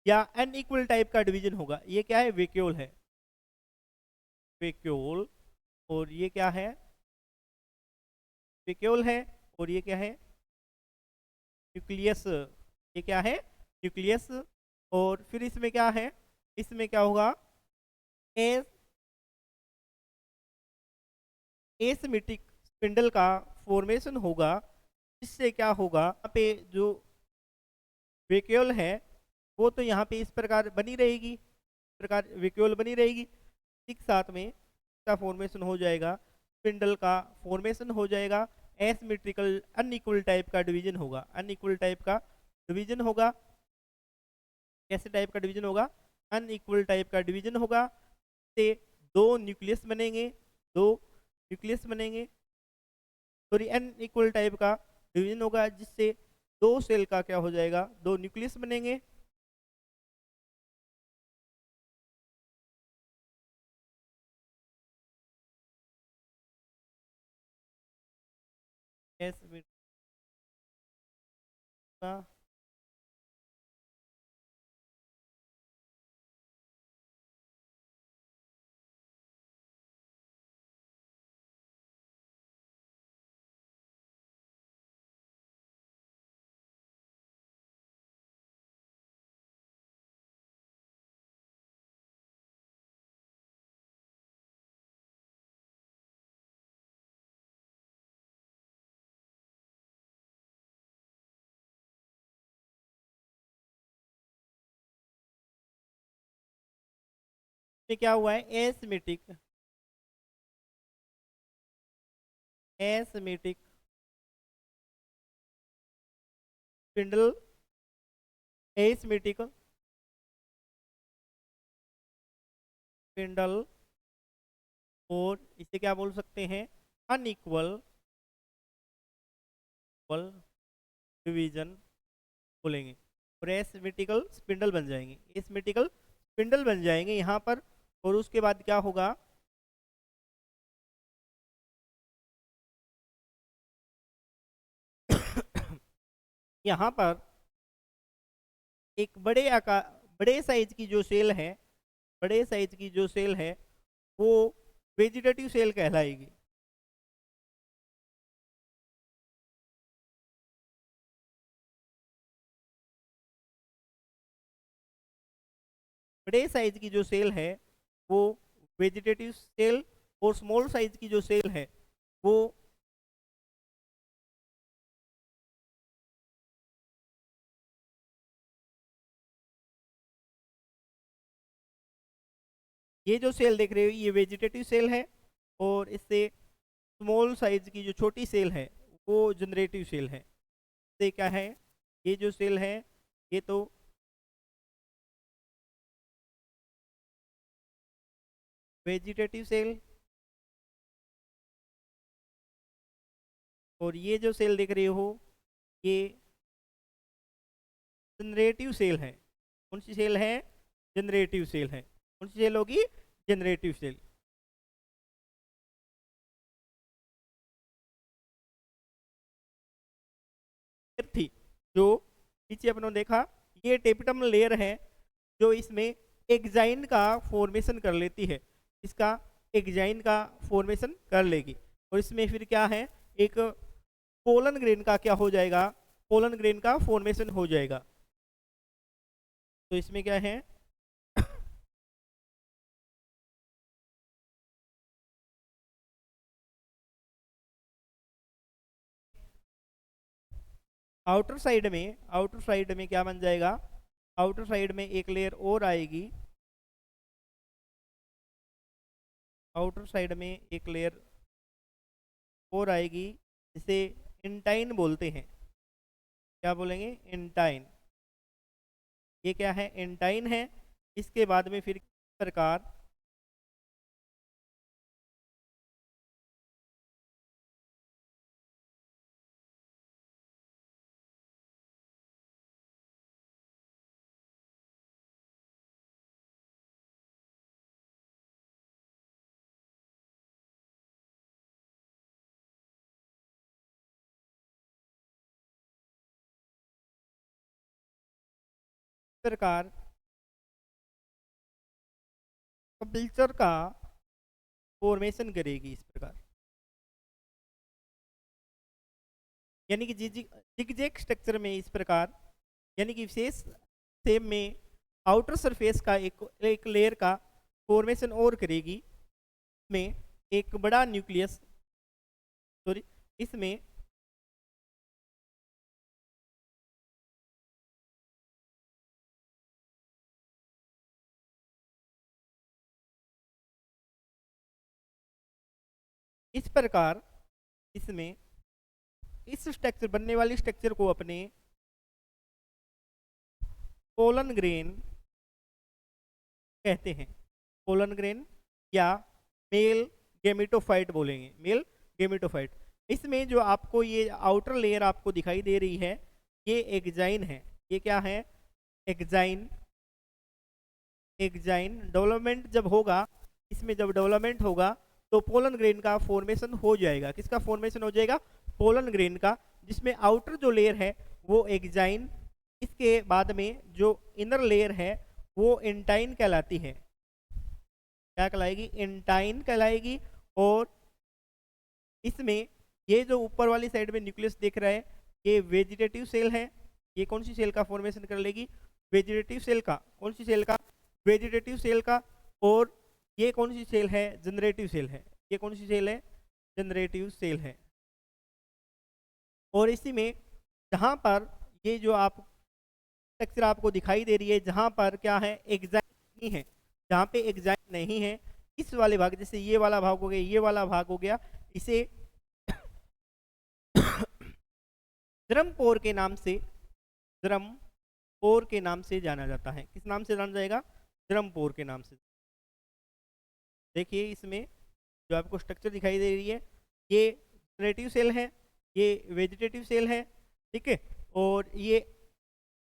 या अनइक्वल टाइप का डिवीजन होगा। ये क्या है? वैक्यूल है, वैक्यूल। और ये क्या है? वैक्यूल है। और ये क्या है? न्यूक्लियस। ये क्या है? न्यूक्लियस। और फिर इसमें क्या है? इसमें क्या होगा? एस एसिमेट्रिक स्पिंडल का फॉर्मेशन होगा। इससे क्या होगा? यहाँ पे जो वैक्यूल है वो तो यहाँ पे इस प्रकार बनी रहेगी, इस प्रकार वैक्यूल बनी रहेगी। एक साथ में इसका फॉर्मेशन हो जाएगा, स्पिंडल का फॉर्मेशन हो जाएगा। एसिमेट्रिकल अनइक्वल टाइप का डिवीजन होगा, अनइक्वल टाइप का डिवीजन होगा। कैसे टाइप का डिवीजन होगा? अनइक्वल टाइप का डिवीजन होगा। से दो न्यूक्लियस बनेंगे, दो न्यूक्लियस बनेंगे। सॉरी, अनइक्वल टाइप का डिवीजन होगा जिससे दो सेल का क्या हो जाएगा? दो न्यूक्लियस बनेंगे। एस इसमें क्या हुआ है, asymmetric, asymmetric spindle, asymmetric spindle, और इसे क्या बोल सकते हैं, अनइक्वल डिवीजन बोलेंगे, और एसिमेट्रिकल स्पिंडल बन जाएंगे, एसिमेट्रिकल स्पिंडल बन जाएंगे यहाँ पर। और उसके बाद क्या होगा, यहाँ पर एक बड़े आकार, बड़े साइज की जो सेल है, बड़े साइज की जो सेल है वो वेजिटेटिव सेल कहलाएगी। बड़े साइज की जो सेल है वो वेजिटेटिव सेल, और स्मॉल साइज की जो सेल है वो ये जो सेल देख रहे हो ये वेजिटेटिव सेल है, और इससे स्मॉल साइज की जो छोटी सेल है वो जनरेटिव सेल है। इससे क्या है, ये जो सेल है ये तो वेजिटेटिव सेल, और ये जो सेल देख रहे हो ये जनरेटिव सेल है। कौन सी सेल है, जनरेटिव सेल है। कौन सी सेल होगी, जनरेटिव सेल। थी जो पीछे अपनों देखा, ये टेपिटम लेयर है जो इसमें एक्साइन का फॉर्मेशन कर लेती है, इसका एक्साइन का फॉर्मेशन कर लेगी, और इसमें फिर क्या है, एक पोलन ग्रेन का क्या हो जाएगा, पोलन ग्रेन का फॉर्मेशन हो जाएगा। तो इसमें क्या है, आउटर साइड में क्या बन जाएगा, आउटर साइड में एक लेयर और आएगी, आउटर साइड में एक लेयर और आएगी जिसे इंटाइन बोलते हैं। क्या बोलेंगे, इंटाइन। ये क्या है, इंटाइन है। इसके बाद में फिर किस प्रकार प्रकार कल्चर का फॉर्मेशन करेगी, इस प्रकार, यानी कि जिगजैग स्ट्रक्चर में इस प्रकार, यानी कि विशेष शेप में आउटर सरफेस का एक लेयर का फॉर्मेशन और करेगी, में एक बड़ा न्यूक्लियस, सॉरी, इसमें इस प्रकार इसमें इस स्ट्रक्चर, बनने वाली स्ट्रक्चर को अपने पोलन ग्रेन कहते हैं, पोलन ग्रेन या मेल गेमेटोफाइट बोलेंगे, मेल गेमेटोफाइट। इसमें जो आपको ये आउटर लेयर आपको दिखाई दे रही है ये एक्साइन है। ये क्या है, एक्साइन। एक्साइन डेवलपमेंट जब होगा, इसमें जब डेवलपमेंट होगा तो पोलन ग्रेन का फॉर्मेशन हो जाएगा। किसका फॉर्मेशन हो जाएगा, पोलन ग्रेन का, जिसमें आउटर जो लेयर है वो एक्साइन, इसके बाद में जो इनर लेयर है वो इंटाइन कहलाती है। क्या कहलाएगी, इंटाइन कहलाएगी। और इसमें ये जो ऊपर वाली साइड में न्यूक्लियस दिख रहा है ये वेजिटेटिव सेल है। ये कौन सी सेल का फॉर्मेशन कर लेगी, वेजिटेटिव सेल का। कौन सी सेल का, वेजिटेटिव सेल का। और ये कौन सी सेल है, जनरेटिव सेल है। ये कौन सी सेल है, जनरेटिव सेल है। और इसी में जहाँ पर ये जो आप स्ट्रक्चर आपको दिखाई दे रही है, जहाँ पर क्या है, एक्साइन नहीं है, जहाँ पे एक्साइन नहीं है। इस वाले भाग, जैसे ये वाला भाग हो गया, ये वाला भाग हो गया, इसे ड्रम पोर के नाम से, ड्रम पोर के नाम से जाना जाता है। किस नाम से जाना जाएगा? ड्रम पोर के नाम से। देखिए इसमें जो आपको स्ट्रक्चर दिखाई दे रही है, ये जनरेटिव सेल है, ये वेजिटेटिव सेल है, ठीक है, और ये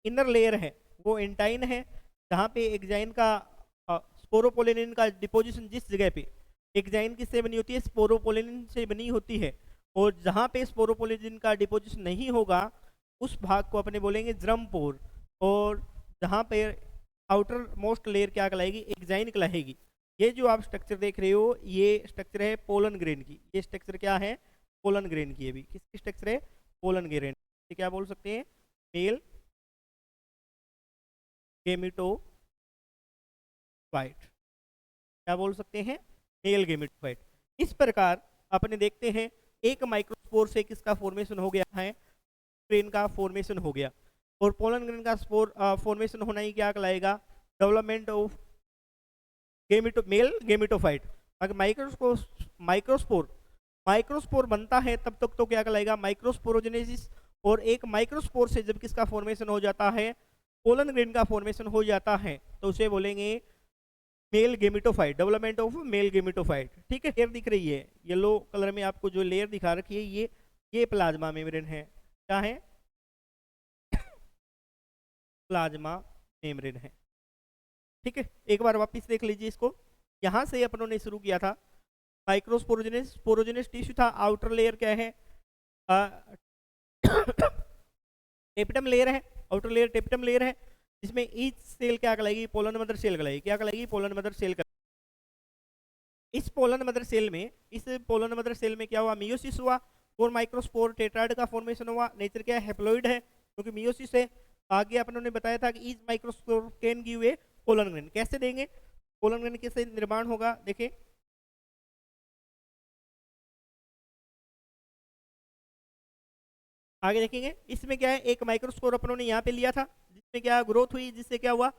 इनर लेयर है वो एंटाइन है, जहाँ पे एक्जाइन का स्पोरोपोलिनिन का डिपोजिशन, जिस जगह पे एक्जाइन किससे बनी होती है? स्पोरोपोलिनिन से बनी होती है, और जहाँ पे स्पोरोपोलिनिन का डिपोजिशन नहीं होगा उस भाग को अपने बोलेंगे ड्रम पोर, और जहाँ पे आउटर मोस्ट लेयर क्या कहलाएगी? एक्जाइन कहलाएगी। ये जो आप स्ट्रक्चर देख रहे हो, ये स्ट्रक्चर है पोलन ग्रेन की। ये स्ट्रक्चर क्या है? पोलन ग्रेन की। अभी किसकी स्ट्रक्चर है? Pollen grain. क्या बोल सकते हैं? Male gametophyte. क्या बोल सकते हैं? Male gametophyte. इस प्रकार अपने देखते हैं एक माइक्रोस्पोर से किसका फॉर्मेशन हो गया है? ग्रेन का फॉर्मेशन हो गया, और पोलन ग्रेन का स्पोर फॉर्मेशन होना ही क्या कहलाएगा? Development of male gametophyte. अगर माइक्रोस्पोर बनता है तब तक तो क्या कहलाएगा? माइक्रोस्पोरोजेनेसिस। और एक माइक्रोस्पोर से जब किसका फॉर्मेशन हो जाता है? पोलन ग्रेन का फॉर्मेशन हो जाता है, तो उसे बोलेंगे male gametophyte, development of male gametophyte. ठीक है, लेयर दिख रही है येलो कलर में आपको जो लेयर दिखा रखी है, ये प्लाज्मा मेम्ब्रेन है। क्या है? प्लाज्मा मेम्ब्रेन है। ठीक है, एक बार वापस देख लीजिए इसको। यहाँ से अपनों ने शुरू किया था माइक्रोस्पोरोजेनेस, स्पोरोजेनेस टिश्यू था, आउटर लेयर क्या है? टेपिटम लेयर है, आउटर लेयर टेपिटम लेयर है, जिसमें ईच सेल क्या कहलाएगी? पोलन मदर सेल कहलाएगी। क्या कहलाएगी? Pollen mother cell. इस पोलन मदर सेल में क्या हुआ? मियोसिस हुआ, और माइक्रोस्पोर टेट्राइड का फॉर्मेशन हुआ। नेचर क्या है? हैप्लॉइड है, क्योंकि मियोसिस है। आगे अपनों ने बताया था कि each microspore can give a pollen grain. कैसे देंगे? पोलन ग्रेन कैसे निर्माण होगा? देखिए आगे देखेंगे। इसमें क्या है? एक माइक्रोस्पोर अपनों ने यहाँ पे लिया था, जिसमें क्या ग्रोथ हुई, जिससे क्या हुआ?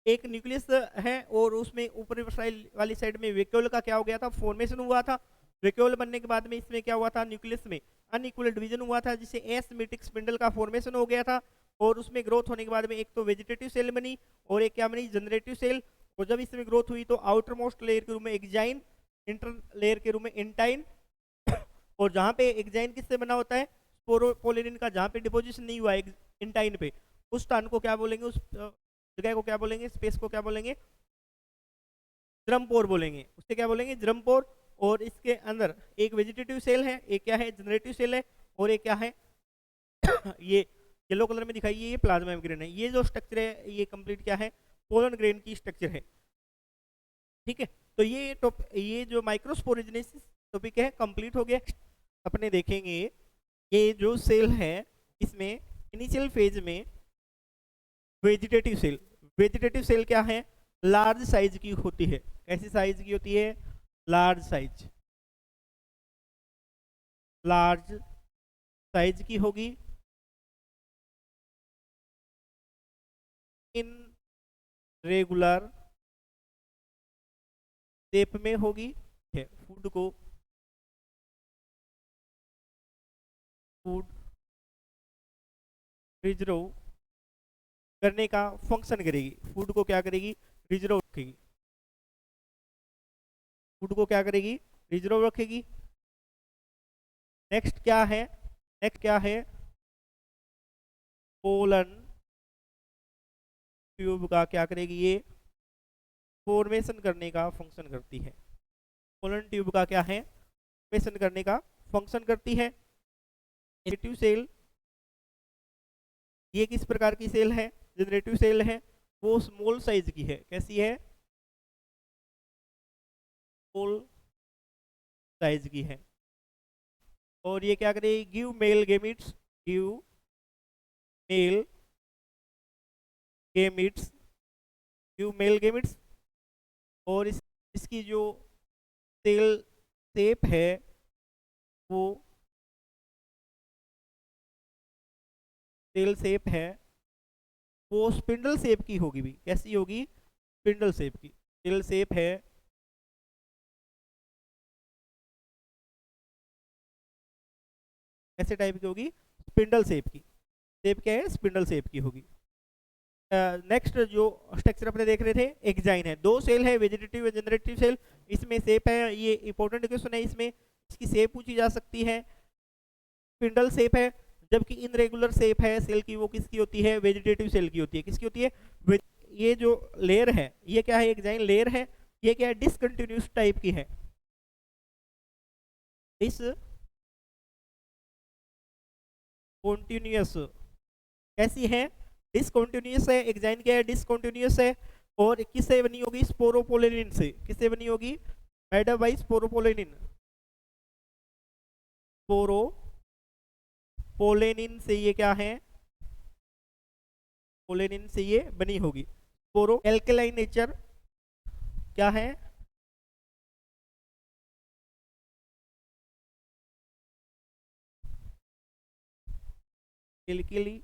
एक न्यूक्लियस है, और उसमें ऊपरी वाली साइड में वेक्यूल का क्या हो गया था? फॉर्मेशन हुआ था। वेक्यूल बनने के बाद में इसमें क्या हुआ था? न्यूक्लियस में अनइक्वल डिवीजन हुआ था, जिससे एसिमेट्रिक स्पिंडल का फॉर्मेशन हो गया था। और उसमें ग्रोथ होने के बाद में एक तो वेजिटेटिव सेल बनी, और एक क्या बनी? Generative cell. और जब इसमें ग्रोथ हुई तो आउटर मोस्ट लेयर के रूप में एक्जाइन, इंटर लेयर के रूप में इंटाइन, और जहाँ पे एक्जाइन किससे बना होता है? स्पोरोपोलिनिन का। जहाँ पे डिपोजिशन नहीं हुआ इंटाइन पे, उस स्थान को क्या बोलेंगे? उस जगह को क्या बोलेंगे? स्पेस को क्या बोलेंगे? ड्रम पोर बोलेंगे। उससे क्या बोलेंगे? ड्रम पोर। और इसके अंदर एक वेजिटेटिव सेल है, एक क्या है? जनरेटिव सेल है, और एक क्या है? ये येलो कलर में दिखाई, ये प्लाज्मा मेम्ब्रेन है। ये जो स्ट्रक्चर है ये कंप्लीट क्या है? पोलन ग्रेन की स्ट्रक्चर है। ठीक है, तो ये जो माइक्रोस्पोरोजेनेसिस टॉपिक है कंप्लीट हो गया। अपने देखेंगे ये जो सेल है, इसमें इनिशियल फेज में वेजिटेटिव सेल क्या है? लार्ज साइज की होती है। कैसी साइज की होती है? लार्ज साइज की होगी। इन रेगुलर शेप में होगी। फूड रिजर्व करने का फंक्शन करेगी। फूड को क्या करेगी? रिजर्व रखेगी। फूड को क्या करेगी? रिजर्व रखेगी। नेक्स्ट क्या है? पोलन ट्यूब का क्या करेगी? ये फॉर्मेशन करने का फंक्शन करती है। पोलन ट्यूब का क्या है? फॉर्मेशन करने का फंक्शन करती है। जनरेटिव सेल, ये किस प्रकार की सेल है? जनरेटिव सेल है, वो स्मॉल साइज की है। कैसी है? स्मॉल साइज की है। और ये क्या करेगी? गिव मेल गेमिट्स, और इसकी जो सेल शेप है वो स्पिंडल शेप की होगी भी। कैसी होगी? स्पिंडल शेप की सेल शेप है, ऐसे टाइप की होगी, स्पिंडल शेप की। शेप क्या है, स्पिंडल शेप की होगी। नेक्स्ट जो स्ट्रक्चर अपने देख रहे थे, एग्जाइन है। दो सेल है, वेजिटेटिव जनरेटिव सेल। इसमें शेप है, ये इंपॉर्टेंट क्वेश्चन है, इसमें इसकी शेप पूछी जा सकती है। स्पिंडल शेप है, जबकि इनरेगुलर शेप है सेल की, वो किसकी होती है, वेजिटेटिव सेल की होती है। किसकी होती है, ये जो लेयर है ये क्या है, एग्जाइन लेयर है। ये क्या है, डिसकंटिन्यूस टाइप की है। डिसकंटिन्यूअस कैसी है, डिसकंटिन्यूअस है। एग्जाइन क्या है, डिसकंटिन्यूअस है। और किससे बनी होगी, स्पोरोपोलेनिन से। किससे बनी होगी, मैडम बाई स्पोरोपोलेनिन। स्पोरोपोलेनिन से ये क्या है, पोलेनिन से ये बनी होगी। स्पोरो एल्केलाइन नेचर क्या है, alkali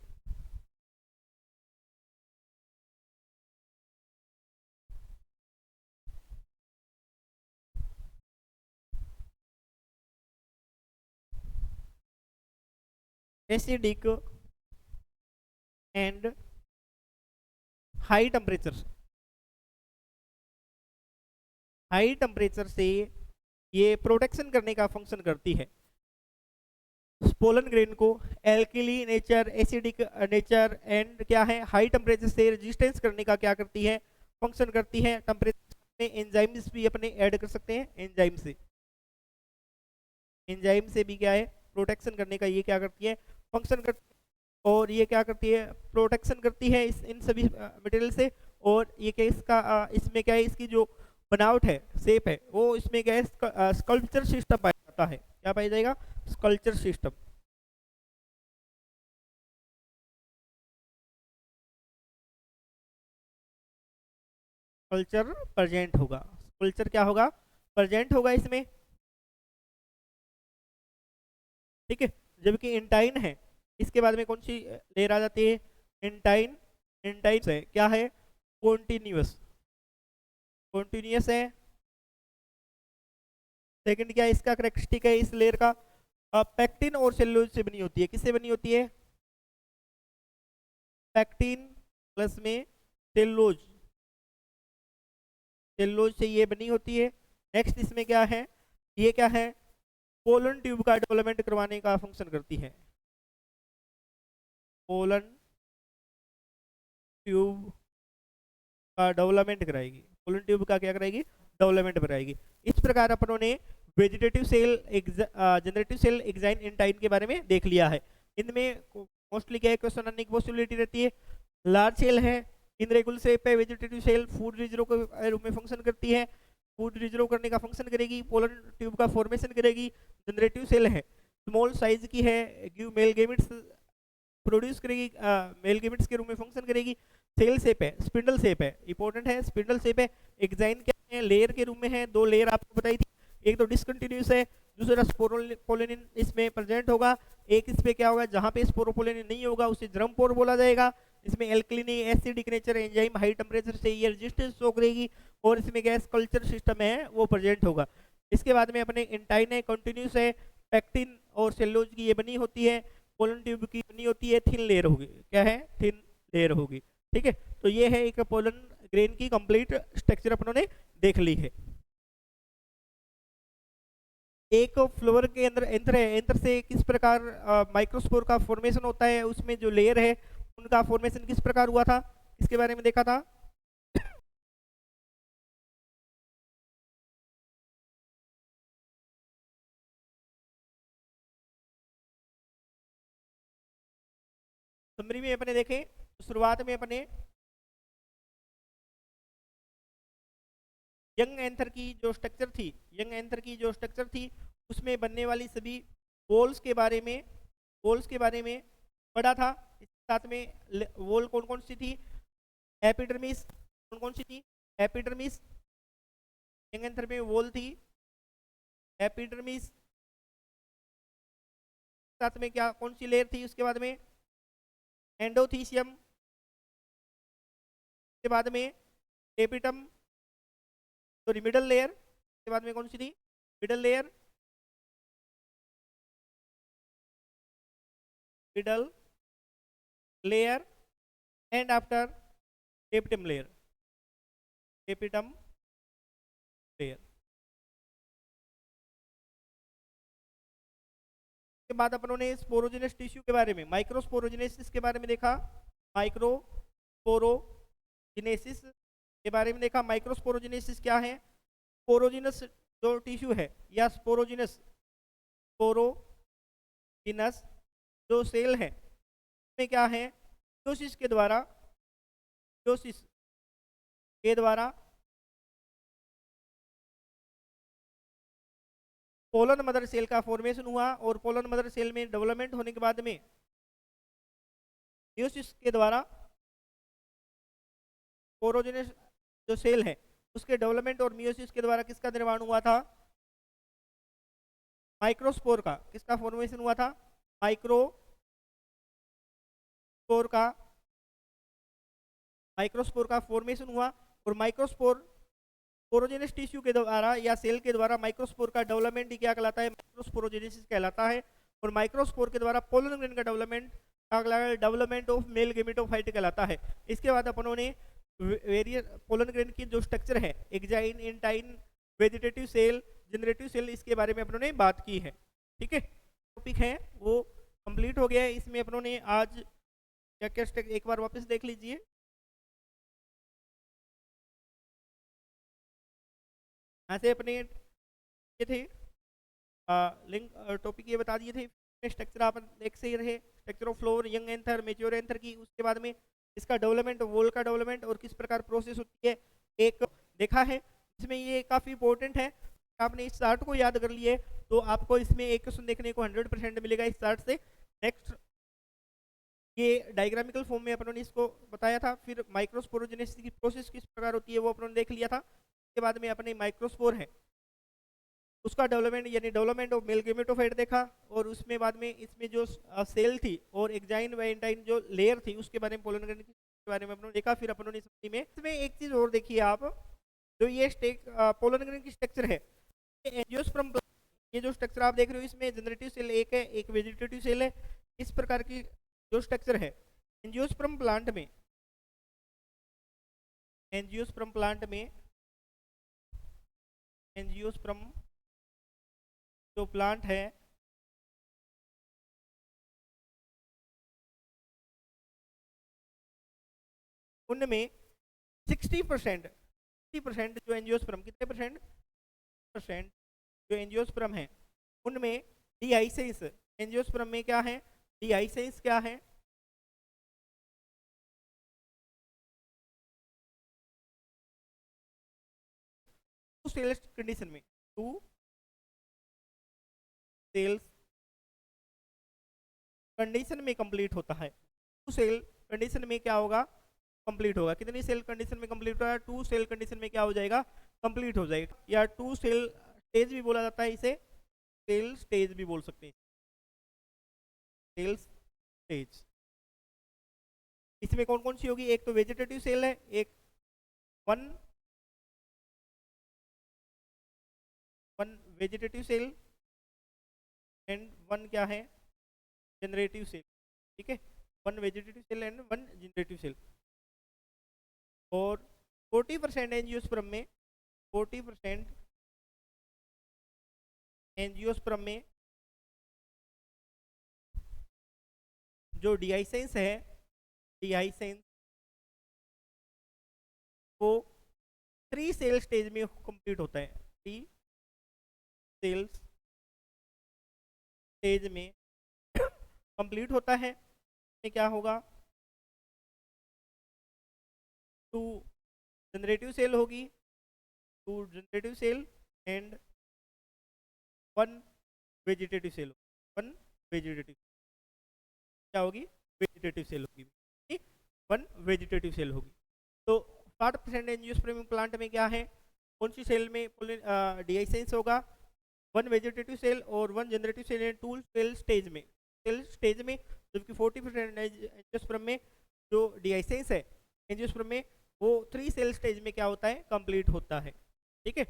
acidic and high temperature. High temperature से ये प्रोटेक्शन करने का फंक्शन करती है पोलन ग्रेन को। Alkali nature, acidic nature and क्या है, हाई टेम्परेचर से रेजिस्टेंस करने का क्या करती है, फंक्शन करती है। टेम्परेचर में एंजाइम्स भी अपने ऐड कर सकते हैं, एंजाइम से भी क्या है, प्रोटेक्शन करने का ये क्या करती है, फंक्शन करती है। और ये क्या करती है, प्रोटेक्शन करती है इन सभी मटेरियल से। और ये क्या इसका इसमें क्या है, इसकी जो बनावट है, शेप है, वो इसमें क्या है, स्कल्पचर सिस्टम पाया जाता है। क्या पाया जाएगा, स्कल्पचर सिस्टम। कल्चर प्रेजेंट होगा, कल्चर क्या होगा, प्रेजेंट होगा इसमें। ठीक है, जबकि इंटाइन है, इसके बाद में कौन सी लेयर आ जाती है, इंटाइन। इंटाइन है क्या है, कॉन्टिन्यूअस, कॉन्टिन्यूअस है। सेकंड क्या है इसका करेक्टरिस्टिक है इस लेयर का, पैक्टिन और सेलुलोज से बनी होती है। किससे बनी होती है, पैक्टिन प्लस में सेलुलोज, सेलुलोज से ये बनी होती है। नेक्स्ट इसमें क्या है, ये क्या है, पोलन ट्यूब का डेवलपमेंट करवाने का फंक्शन करती है। पोलन ट्यूब का डेवलपमेंट कराएगी, पोलन ट्यूब का क्या कराएगी, डेवलपमेंट कराएगी। इस प्रकार अपनों ने vegetative cell, generative cell, exine, intine के बारे में देख लिया है। इनमें मोस्टली क्या क्वेश्चन आने की पॉसिबिलिटी रहती है, लार्ज सेल है, इनरेगुलर शेप है, वेजिटेटिव सेल फूड रिजर्व के रूप में फंक्शन करती है, फूड रिजर्व करने का फंक्शन करेगी, पोलन ट्यूब का फॉर्मेशन करेगी। जनरेटिव सेल है, स्मॉल साइज की है, गिव मेल गेमिट्स प्रोड्यूस करेगी, मेल गेमिट्स के रूप में फंक्शन करेगी। सेल शेप है, स्पिंडल शेप है, इंपॉर्टेंट है, स्पिंडल शेप है। एग्जाइन क्या है, लेयर के रूप में है, दो लेयर आपको बताई थी, एक तो डिसकंटिन्यूस है, दूसरा स्पोरोपोलेनिन इसमें प्रेजेंट होगा। एक इस पे क्या होगा, जहां पे स्पोरोपोलेनिन नहीं होगा उसे जर्मपोर बोला जाएगा। इसमें alkaline acidic nature enzyme high temperature से ये रेजिस्टेंस शो करेगी। और इसमें गैस कल्चर सिस्टम है वो प्रेजेंट होगा। इसके बाद में अपने इंटाइन है, कंटिन्यूस है, पैक्टिन और सेलुलोज की ये बनी होती है। पोलन ट्यूब की बनी होती है, थिन लेयर होगी, क्या है, थिन लेयर होगी। ठीक है, तो ये है एक पोलन ग्रेन की कंप्लीट स्ट्रक्चर अपनों ने देख ली है। एक फ्लोवर के अंदर एंथर है, एंथर से किस प्रकार माइक्रोस्पोर का फॉर्मेशन होता है, उसमें जो लेयर है उनका फॉर्मेशन किस प्रकार हुआ था, इसके बारे में देखा था। समरी में अपने देखें, शुरुआत में अपने यंग एंथर की जो स्ट्रक्चर थी, यंग एंथर की जो स्ट्रक्चर थी उसमें बनने वाली सभी वॉल्स के बारे में, वॉल्स के बारे में पढ़ा था। इसके साथ में वॉल कौन कौन सी थी, एपिडर्मिस, कौन कौन सी थी, एपिडर्मिस, यंग एंथर में वॉल थी एपिडर्मिस, साथ में क्या कौन सी लेयर थी, उसके बाद में एंडोथीसियम, के बाद में एपिटम, सॉरी मिडल लेयर, के बाद में कौन सी थी, middle layer, middle layer, and after tapetum layer. Tapetum layer के बाद अपनों ने स्पोरोजिनस टिश्यू के बारे में, माइक्रोस्पोरोजिनेसिस के बारे में देखा, माइक्रोस्पोरोजिनेसिस के बारे में देखा। माइक्रोस्पोरोजिनेसिस क्या है? स्पोरोजिनस जो टिश्यू है या स्पोरोजिनस जो सेल है में क्या है, मियोसिस के द्वारा पोलन मदर सेल का फॉर्मेशन हुआ, और पोलन मदर सेल में डेवलपमेंट होने के बाद में मियोसिस के द्वारा स्पोरोजिनस जो सेल है उसके डेवलपमेंट और मियोसिस के द्वारा किसका निर्माण हुआ था? माइक्रोस्पोर का। किसका फॉर्मेशन हुआ था? माइक्रोस्पोर का फॉर्मेशन हुआ, और स्पोरोजिनस टिश्यू के द्वारा या सेल के द्वारा माइक्रोस्पोर का डेवलपमेंट ही क्या कहलाता है? माइक्रोस्पोरोजेनेसिस कहलाता है। और माइक्रोस्पोर के द्वारा पोलन ग्रेन का डेवलपमेंट ऑफ मेल गेमेटोफाइट कहलाता है। इसके बाद अपनों ने वेरियस पोलन ग्रेन की जो स्ट्रक्चर है, exine, intine, vegetative cell, generative cell, इसके बारे में अपनों ने बात की है। ठीक है, टॉपिक है वो कंप्लीट हो गया है। इसमें अपनों ने आज क्या क्या एक बार वापस देख लीजिए। यहाँ से अपने ये थे लिंक टॉपिक ये बता दिए थे। स्ट्रक्चर आप देख से ही रहे, structure of floor, young anther, mature anther की। उसके बाद में इसका डेवलपमेंट, वॉल का डेवलपमेंट और किस प्रकार प्रोसेस होती है एक देखा है। इसमें ये काफ़ी इंपॉर्टेंट है, आपने इस चार्ट को याद कर लिए तो आपको इसमें एक क्वेश्चन देखने को 100% मिलेगा इस चार्ट से। नेक्स्ट ये डायग्रामिकल फॉर्म में अपनों ने इसको बताया था। फिर माइक्रोस्पोरोजेनेसिस की प्रोसेस किस प्रकार होती है वो अपनों ने देख लिया था। उसके बाद में अपने माइक्रोस्पोर है उसका डेवलपमेंट यानी डेवलपमेंट ऑफ मेल गेमेटोफाइट देखा, और उसमें बाद में इसमें जो सेल थी और एक्साइन व इंटाइन जो लेयर थी उसके बारे में, पोलन ग्रेन के बारे में अपनों ने देखा। फिर अपनों ने समझी में इसमें एक चीज और देखिए आप, जो ये पोलन ग्रेन की स्ट्रक्चर है, एंजियोस्पर्म, ये जो स्ट्रक्चर आप देख रहे हो इसमें जनरेटिव सेल एक है, एक वेजिटेटिव सेल है। इस प्रकार की जो स्ट्रक्चर है एंजियोस्पर्म प्लांट में, एंजियोस्पर्म जो प्लांट है उनमें 60% जो एंजियोस्पर्म, कितने परसेंट जो एंजियोस्पर्म है उनमें डीहाइसेंस, एंजियोस्पर्म में क्या है? डीहाइसेंस क्या है? सेल्स कंडीशन में, 2 सेल्स कंडीशन में कंप्लीट होता है। 2 सेल कंडीशन में क्या होगा? कंप्लीट होगा। कितनी सेल कंडीशन में कंप्लीट होगा? 2 सेल कंडीशन में क्या हो जाएगा? कंप्लीट हो जाएगा। या 2 सेल स्टेज भी बोला जाता है, इसे सेल स्टेज भी बोल सकते हैं, सेल स्टेज। इसमें कौन कौन सी होगी? एक तो वेजिटेटिव सेल है, एक one vegetative cell and one क्या है? Generative cell. ठीक है, 1 vegetative cell and 1 generative cell. और 40% एंजियोस्पर्म में, 40% एंजियोस्पर्म में जो डीहाइसेंस है, डीहाइसेंस वो 3 सेल स्टेज में कंप्लीट होता है। 3 सेल्स स्टेज में कंप्लीट होता है। में क्या होगा? 2 जनरेटिव सेल होगी, 2 generative cell and 1 vegetative cell, 1 vegetative क्या होगी? वेजिटेटिव सेल होगी, 1 वेजिटेटिव सेल होगी। तो 60% एंजियोस्पर्म प्लांट में क्या है? कौन सी सेल में डीहाइसेंस होगा? 1 वेजिटेटिव सेल और 1 generative cell and 2 cell stage में, जबकि 40% एंजियोस्पर्म में जो डीहाइसेंस है एंजियोस्पर्म में वो 3 सेल स्टेज में क्या होता है? कंप्लीट होता है। ठीक है,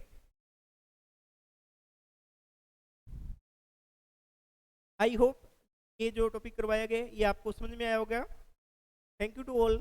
आई होप ये जो टॉपिक करवाया गया ये आपको समझ में आया होगा। Thank you to all.